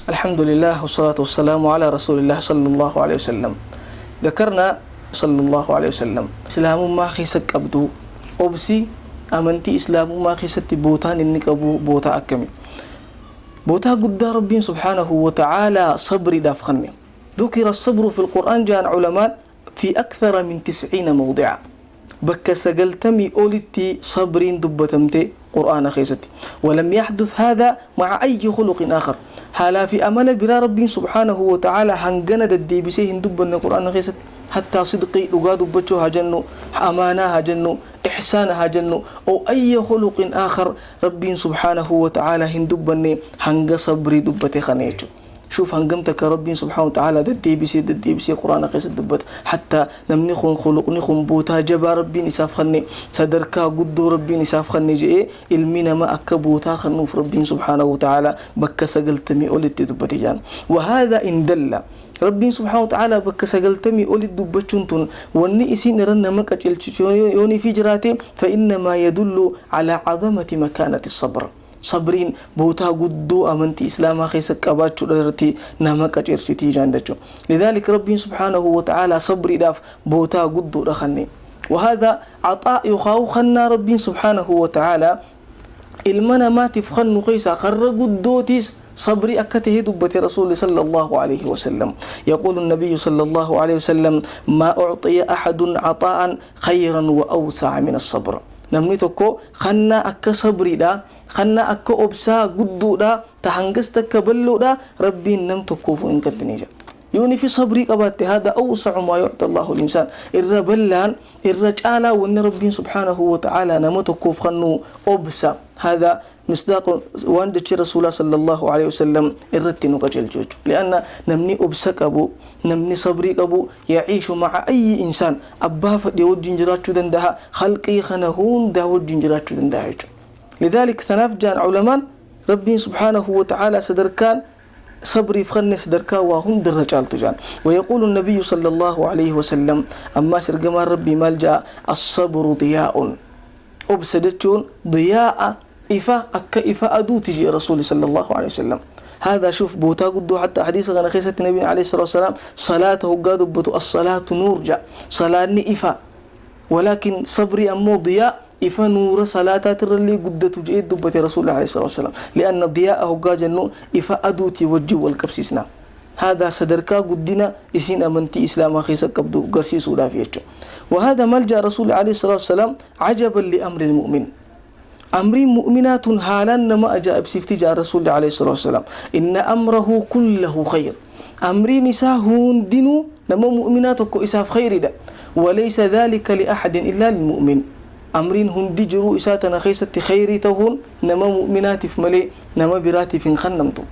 الحمد لله والصلاة والسلام على رسول الله صلى الله عليه وسلم. ذكرنا صلى الله عليه وسلم إسلام ما خيسك أبدو أبسي أمنتي إسلام ما خيست بوتان إنك أبو بوتا أكمي بوتا قد ربي سبحانه وتعالى صبر دافخني. ذكر الصبر في القرآن جاء علماء في أكثر من 90 موضعا بك سجلتمي أولتي صبرين دبتمتي قرآن خيستي، ولم يحدث هذا مع أي خلق آخر. هلا في أمل بلا ربي سبحانه وتعالى هنجنا الدي بسيه دبنا قرآن خيست حتى صدقي لقاد بتشو هجنو أمانة هجنو إحسان هجنو أو أي خلق آخر ربي سبحانه وتعالى هندبني هنج صبري دبتي خنيتو. شوف هنجمتك ربي سبحانه وتعالى ددي بسي قرآن قيس الدبت حتى نمنخون خلقني خون بوتا جبا ربي نساف خني صدركا قدو ربي نساف خني جئ المنا ما أكبوتا خنوف ربي سبحانه وتعالى بك سقلتمي أولد دبتي جان. وهذا إن دل ربي سبحانه وتعالى بك سقلتمي أولد دبتشنتون واني إسين رن مكة يوني في جراتي فإنما يدل على عظمة مكانة الصبر. صبرين بوتا قدو أمنتي إسلاما خيسك أباتشو لرتي نامك أجرسيتي جاندجو. لذلك ربي سبحانه وتعالى صبري داف بوتا قدو رخني. وهذا عطاء يخاو خنا ربي سبحانه وتعالى المنا ما تفخن قيسا خر قدوتيس صبري أكته دبة رسول صلى الله عليه وسلم. يقول النبي صلى الله عليه وسلم ما أعطي أحد عطاء خيرا وأوسع من الصبر. نمنيتكو خنا أك صبري دا خنا أك أبسا قدو دا تهنجستك بلو دا ربي نم تكوف إنك الدنيا يوني في صبري قبات. هذا أوسع ما يعطي الله الإنسان الربلان الرجالة وأن ربي سبحانه وتعالى نم تكوف خنو أبسا. هذا مصداق واندش رسول الله صلى الله عليه وسلم الرتين قجل جوج. لأن نمني أبسك أبو نمني صبري أبو يعيش مع أي إنسان أبا فديود جنجرات دندها خلقي خنهون داود جنجرات دندها. لذلك تنافجان علماء ربي سبحانه وتعالى صدركان صبري فخني صدركا وهم درجال تجان. ويقول النبي صلى الله عليه وسلم أما سرقما ربي ملجأ الصبر ضياء أبسدتون ضياء إفا أكا إفا أدو تجي رسول صلى الله عليه وسلم. هذا شوف بوتا قدو حتى حديث غنا خيسة النبي عليه الصلاة والسلام صلاته قادوا بتو الصلاة نور جاء صلاة إفا ولكن صبري أمو ضياء إفا نور صلاة اللي قدتو جيد دبت رسول الله عليه الصلاة والسلام لأن ضياءه قاجنو إفا أدو توجه والكبسيسنا. هذا صدركا قدنا إسين أمنتي إسلام خيسة قبدو قرسي سودا فيتشو. وهذا ملجأ رسول الله عليه الصلاة والسلام عجبا لأمر المؤمن. أمر مؤمنات حالا ما أجاب سيفتي جاء رسول الله عليه الصلاة والسلام إن أمره كله خير. أمري نساهون دينو نما مؤمنات إساف خير دا وليس ذلك لأحد إلا للمؤمن. أمرين هندي جرو إساتنا خيسة خيري تهون نما مؤمنات في ملي نما براتي في خنمتو.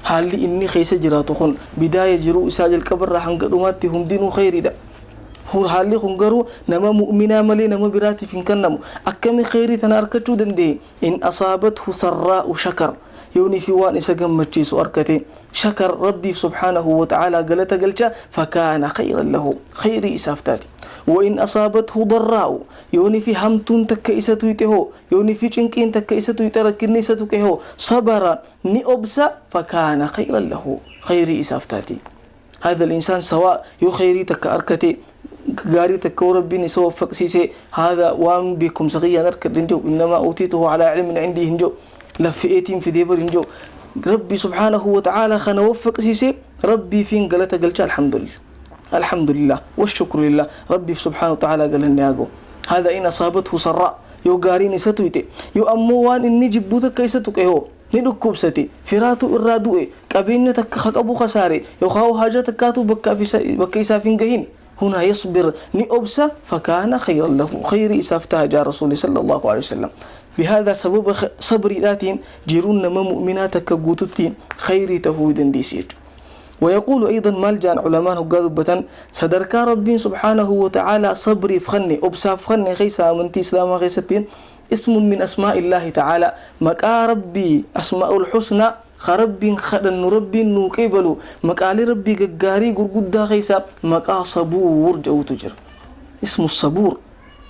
هل إني خيسة جراتهن بداية جرو إساج الكبر راح نقدمات هم دينو خيري دا هو حالي خنجرو نما مؤمنا ملي نما براتي في كنمو أكمل خيري تناركتو دندي إن أصابته سراء شكر يوني في وان إسقم مجلس أركته شكر ربي سبحانه وتعالى قالت قلت فكان خيرا له خيري إسافتاتي. وإن أصابته ضراء يوني في همتون تكئسة يتهو يوني في چنكين تكئسة يتركني ستكهو صبر نئبسا فكان خيرا له خيري إسافتاتي. هذا الإنسان سواء يو خيري تكأركته قاري تكور ربي نسوى فقسيسي هذا وان بكم صغيا نركض نجو إنما أوتيته على علم عندي هنجو لفئتين في ديبر هنجو. ربي سبحانه وتعالى خنا وفق سيسي ربي فين قالت قلت الحمد لله الحمد لله والشكر لله. ربي سبحانه وتعالى قال لنا ياقو هذا إن أصابته سراء يو قاري نستويته يو أموان إني جبوتك كيستك إيهو ندكوب ستي فراتو إرادوئي كابينتك خطبو خساري يو خاو حاجتك كاتو بكيسا فين قهين. هنا يصبر نئبسا فكان خيرا له خير إسافتها جاء رسول صلى الله عليه وسلم. بهذا سبب صبر ذاتين جيرون ما مؤمناتك قوتتين خير تهويدا ديسيت. ويقول أيضا مالجان علماء قاذبة صدرك ربي سبحانه وتعالى صبري فخني أبسا فخني خيسا من تسلام خيستين اسم من أسماء الله تعالى مكا ربي أسماء الحسنى خربين خدن ربي نوكيبلو مقالي ربي قاري قرقودا خيسا مقا صبور جو تجر اسم الصبور.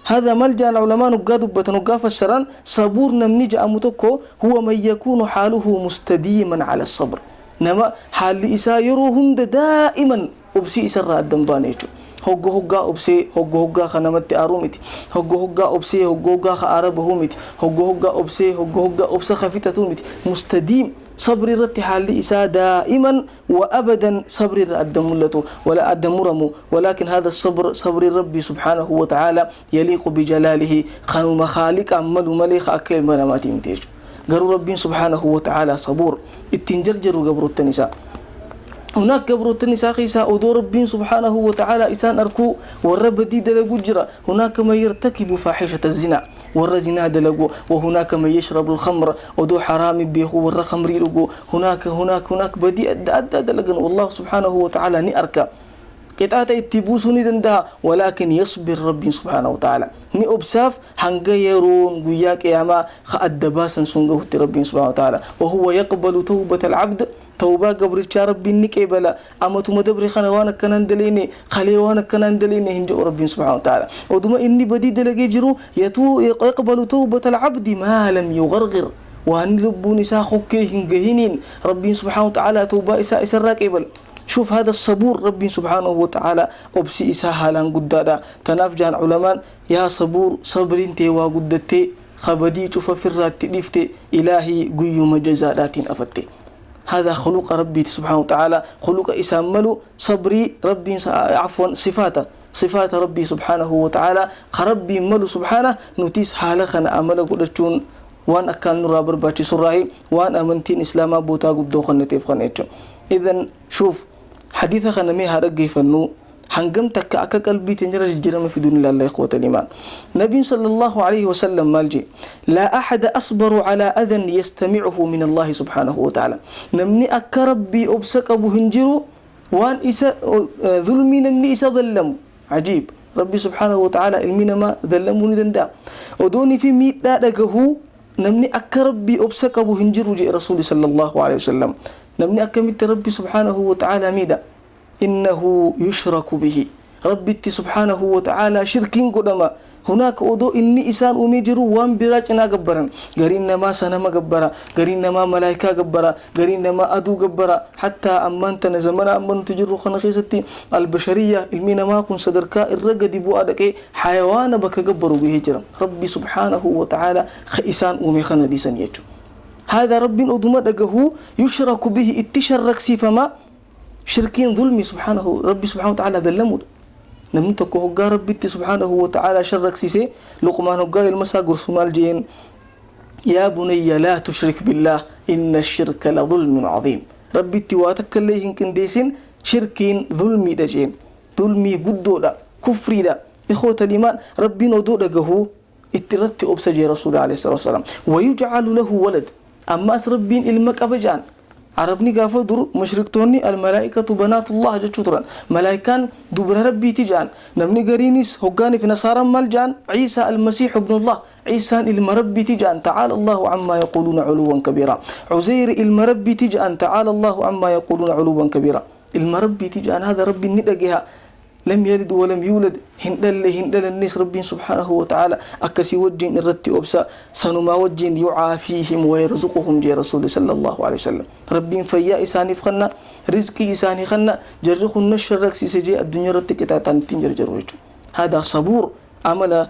هذا ملجأ العلماء نقادوا نقاف السران صبور نمني جاء متكو هو من يكون حاله مستديما على الصبر نما حال إسا يروهم دائما أبسي إسا الرأدن بانيجو هوغا أبسي هوغا خنمت أرومتي هوغا أبسي هوغا خاربهومتي هوغا أبسي هوغا أبسي خفتتومتي مستديم صبر رت حال إسا دائما وأبدا صبر الدملته ولا الدمرمو ولكن هذا الصبر صبر ربي سبحانه وتعالى يليق بجلاله خنو مخالق أمل مليخ أكل منامات متيج قالوا ربي سبحانه وتعالى صبور التنجرجر قبر التنساء هناك قبر التنساء قيسا ودور ربي سبحانه وتعالى إسان أركو والرب دي دلقو جرى هناك ما يرتكب فاحشة الزنا والرزنا دلقو وهناك من يشرب الخمر ودو حرام بيخو والرخمر يلقو هناك بدي أدى دلقن والله سبحانه وتعالى نأركا كتاتا اتبوسوني دندا ولكن يصبر ربي سبحانه وتعالى ني أبساف هنگا يرون قياك ياما خأدباسا سنغو ربي سبحانه وتعالى وهو يقبل توبة العبد توبة قبر ربي نكيبلا أما تمدبري خنوانا كنان دليني خليوانا كنان دليني هنجو ربي سبحانه وتعالى ودما إني بدي دلقي جرو يقبل توبة العبد ما لم يغرغر وأن لبوني ساخوكي هنجهنين ربي سبحانه وتعالى توبة إساء إسراك إبل شوف هذا الصبور ربي سبحانه وتعالى أبسي إساء هالان قدادا تنافجان علماء يا صبور صبرين تيوا قدتي خبدي شوف فرات تليفتي إلهي قيوم جزادات أفتي هذا خلق ربي سبحانه وتعالى خلق إساملو صبري ربي عفوا صفات ربي سبحانه وتعالى خربي ملو سبحانه نتيس حالخنا أمل قدتشون وان أكال نرى برباتي سراهي وان أمنتين إسلاما بوتا قدو خنتيف خنتشو إذن شوف حديث خنمي هرقي فنو هنقم تكا قلبي تنجر الجرم في دون الله إخوة الإيمان نبي صلى الله عليه وسلم مالجي لا أحد أصبر على أذن يستمعه من الله سبحانه وتعالى نمني أكربي أبسك أبو هنجرو وان إسا ظلمي نمني إسا ظلمو عجيب ربي سبحانه وتعالى المين ما ظلموني دندا ودوني في ميت داقه نمني أكربي أبسك أبو هنجرو جي رسول صلى الله عليه وسلم نمني أكملت ربي سبحانه وتعالى ميدا إنه يشرك به ربي سبحانه وتعالى شركين قدما هناك أدو إني إسان أميجرو وان براجنا قبرا قرين ما سنما قبرا قرين ما ملايكا قبرا قرين ما أدو قبرا حتى أمان تنزمنا أمان تجرو خنخيستي البشرية المين ما كن صدركا الرقد بوادك حيوان بك قبرو بهجرا ربي سبحانه وتعالى خإسان أمي خنديسان يجو هذا ربي أدوما دقه يشرك به اتشرك سيفما شركين ظلمي سبحانه ربي سبحانه وتعالى ذلمود نمتك هقا ربي سبحانه وتعالى شرك سيسي لقمان هقا المسا قرسمال جين يا بني لا تشرك بالله إن الشرك لظلم عظيم ربي تواتك الليهن كنديسين شركين ظلمي دا جين ظلمي قدو دا كفري دا إخوة الإيمان ربي ندو دقه اترتي أبسجي رسول عليه الصلاة والسلام ويجعل له ولد أما أسربين إلمك أبجان عربني قافة در مشركتوني الملائكة بنات الله جتشطران ملائكان دبر ربي تجان نمني قرينيس هقاني في نصارى مالجان عيسى المسيح ابن الله عيسى المربي تجان تعالى الله عما يقولون علوا كبيرا عزير المربي تجان تعالى الله عما يقولون علوا كبيرا المربي تجان هذا ربي ندقها لم يلد ولم يولد هندل الناس ربي سبحانه وتعالى أكسي وجين الرتي أبسا سنما وجين يعافيهم ويرزقهم جي رسول صلى الله عليه وسلم ربي فيا إساني فخنا رزقي إساني خنا جرخ النشر ركسي سجي الدنيا رتي كتاتان تنجر جرويجو هذا صبور عمل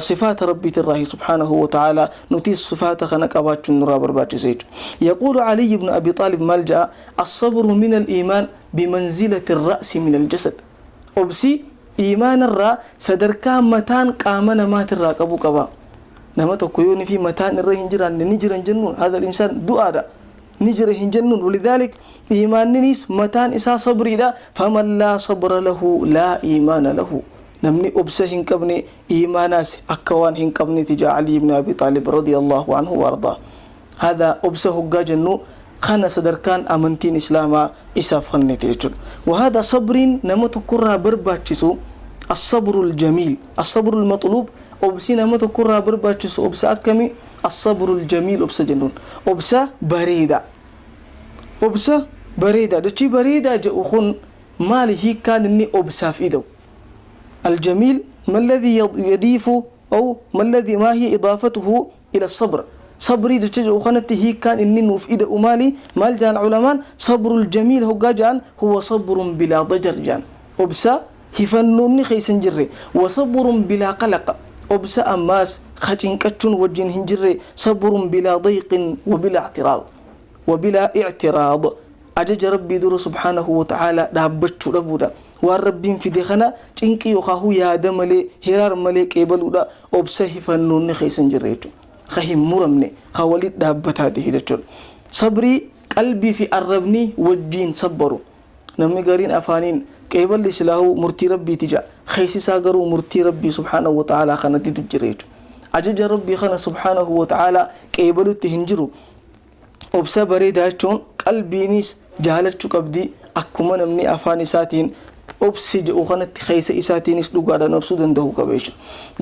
صفات ربي تراهي سبحانه وتعالى نتيس صفات خنك أباتش النرابر باتش سيجو يقول علي بن أبي طالب ملجأ الصبر من الإيمان بمنزلة الرأس من الجسد أبسي إيمان الرا صدركا متان قامنا ما تراقبوا قبا نما تكويوني في متان الرا هنجران نجران جنون هذا الإنسان دعاء نجره جنون ولذلك إيمان نيس متان إسا صبري دا فمن لا صبر له لا إيمان له نمني أبسه هنكبني إيماناس أكوان هنكبني تجا علي بن أبي طالب رضي الله عنه وارضاه هذا أبسه جنو خنا صدركان أمنتين إسلاما إساف خنتيجون وهذا صبر نمت كرة برباتشسو الصبر الجميل الصبر المطلوب أبسي نمت كرة برباتشسو أبسا أكمي الصبر الجميل أبسا جنون أبسا بريدة دشي بريدة جأخون مالي هي كان إني أبسا في إيدو الجميل ما الذي يضيف أو ما هي إضافته إلى الصبر صبري دتج وخنتي هي كان إني نفيد أمالي مال جان علمان صبر الجميل هو جان هو صبر بلا ضجر جان وبسا هفنوني خيسن جري وصبر بلا قلق وبسا أماس خجين كتشون وجين هنجري صبر بلا ضيق وبلا اعتراض وبلا اعتراض أجج ربي دور سبحانه وتعالى دابتشو ربودا والربين في دخنا تنكي وخاهو يا دملي هرار ملك إبلودا وبسا هفنوني خيسن جريتو خهم مرمني خواليد دابت هذه دجل صبري قلبي في الربني وجين صبروا نمي قارين أفانين كيبل لسلاهو مرتي ربي تجا خيسي ساقروا مرتي ربي سبحانه وتعالى خانتي تجريتو عجج ربي خنا سبحانه وتعالى كيبلو تهنجروا وبسا بريداتون قلبي نيس جهالتشو قبدي أكما نمني أفاني ساتين أبسج وخنت خيس إساتين إسلوجا نفسه دندهو كبيش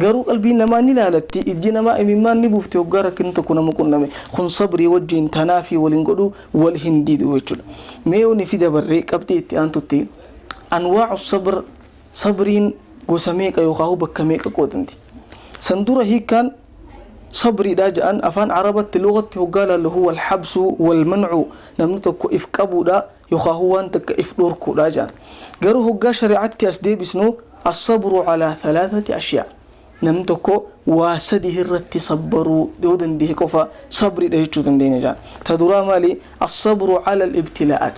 جارو قلبي نما نلالتي إجينا ما إمام نبوفتي وجارا كنت كنا مكنا خن صبري وجين تنافي والإنقدو والهنديد ويشل ميوني في دبري كبتي أنتوتي أنواع الصبر صبرين قسميك يخاو بكميك قودنتي سندورة هي كان صبري داجان أفان عربة لغة وقال له هو الحبس والمنع نمتك إفكابو دا يخاهوان تك إفدوركو داجان قالوا هو شريعتي أسدي بسنو الصبر على 3 أشياء نمتكو واسده الرتي صبروا دودن ديه كفا صبري دايتشو دين جان تدرا مالي الصبر على الابتلاءات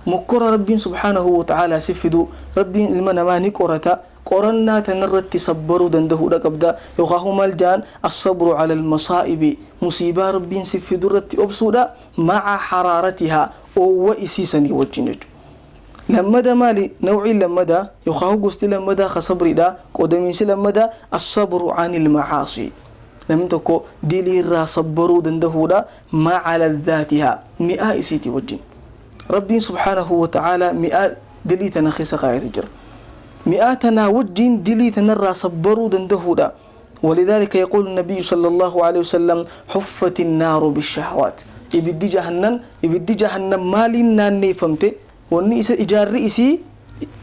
مكر ربي سبحانه وتعالى سفدو ربي المنا ما نكرتا قرنا تنرتي صبروا دنده دقبدا يخاهو مالجان الصبر على المصائب مصيبة ربي سفدو رتي أبسودا مع حرارتها أو إسيسني وجنج لما دا مالي نوعي لما دا يخاهو قستي لما دا خصبري دا قدمينسي لما دا الصبر عن المعاصي لم تكو ديلي را صبروا دنده دا مع لذاتها مئة إسيتي وجن ربي سبحانه وتعالى مئة دلي تنخيص قاية الجر مئاتنا وجين دلي تنرى صبروا دنده دا ولذلك يقول النبي صلى الله عليه وسلم حفت النار بالشهوات ibiddi jahannam maaliin naannee famte wanni isa ijaarri isii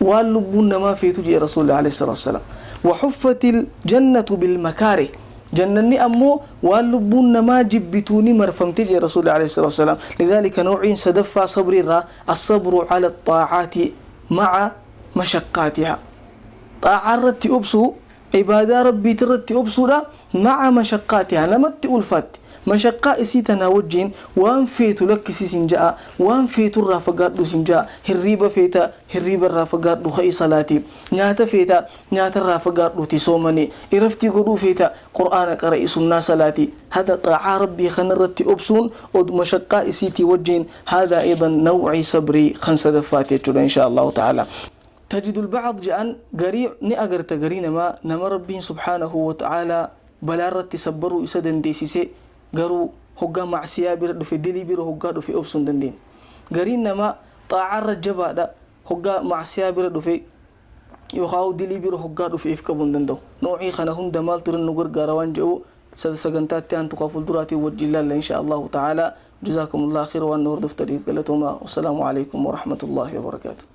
waan lubbuun namaa feetu jee rasuulullah alayhi salatu wasalam wahuffatil jannatu bil makaarih jannanni ammoo waan lubbuun namaa jibbituuni marfamte jee rasuulullah alayhi salatu wasalam lidhalika nawciin sadaffaa sabri irraa as-sabru ala at-ta'aati ma'a mashaqqaatiha xaa'aa irratti obsu ibaadaa rabbiit irratti obsuudha ma'a mashaqqaatiha namatti ulfaatti مشقة إسيتنا وجين وان فيتو لك سنجاء وان فيتو الرافقات دو سنجاء هريبة فيتا هريبة الرافقات دو خي صلاتي نياتا فيتا نياتا الرافقات دو تسومني إرفتي قدو فيتا قرآن قرأي سنة صلاتي هذا طاعة ربي خنرتي أبسون ود مشقة إسيتي وجين هذا أيضا نوعي صبري خنس دفاتي إن شاء الله تعالى تجد البعض جان قريع نأقر تقرين ما نما ربي سبحانه وتعالى بلارت تصبروا إسدن ديسيسي قروا هجا معصية برد في دلي بير هجا في أبسون دندين قرين نما طاعة الرجبة دا هجا معصية برد في يخاو دلي بير هجا في إفكابون دندو نوعي خنهم دمال ترن نقر قروان جو سجنتات تان تقافل دراتي وجلال إن شاء الله تعالى جزاكم الله خير والنور دفتري قلتهما والسلام عليكم ورحمة الله وبركاته